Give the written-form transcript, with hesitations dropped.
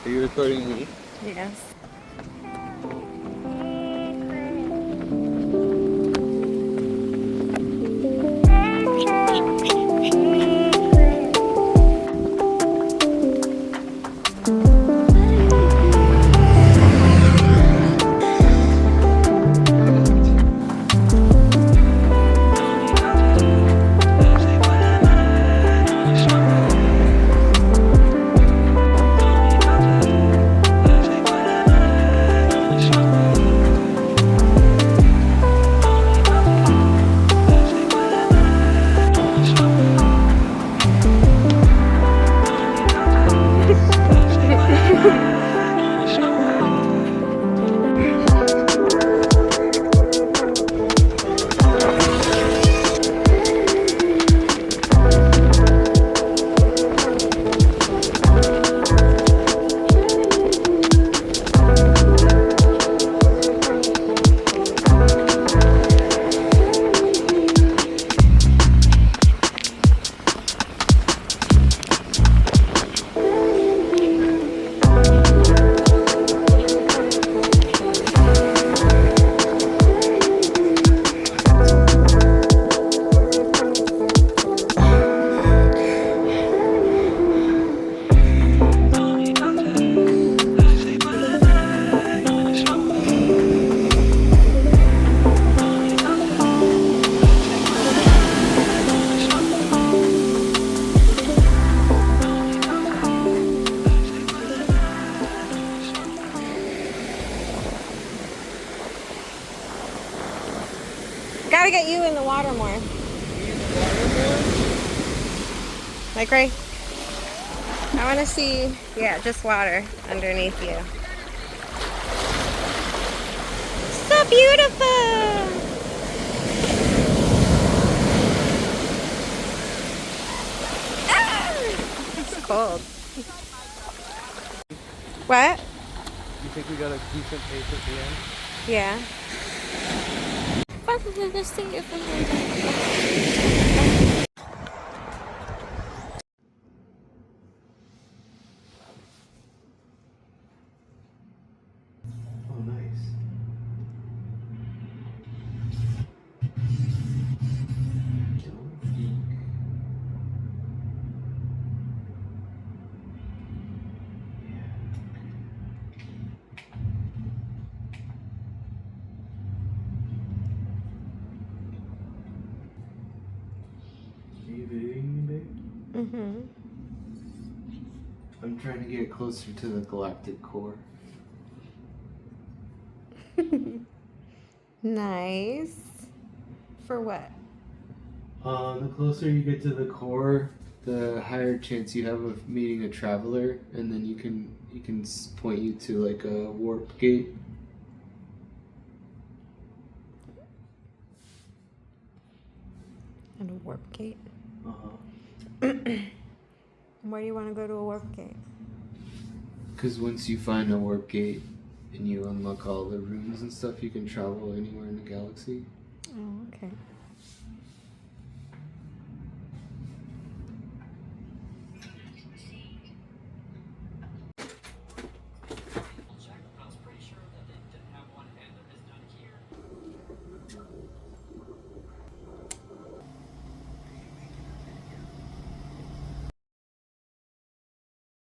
Are you recording me? Yes. Gotta get you in the water more. Like right? I want to see, yeah, just water underneath you. So beautiful! Ah! It's cold. What? You think we got a decent pace at the end? Yeah. Oh, nice. Are you videoing me, babe? Mm-hmm. I'm trying to get closer to the galactic core. Nice. For what? The closer you get to the core, the higher chance you have of meeting a traveler, and then you can point you to like a warp gate. And a warp gate? Uh-huh. Why do you want to go to a warp gate? Because once you find a warp gate and you unlock all the rooms and stuff, you can travel anywhere in the galaxy. Oh, okay.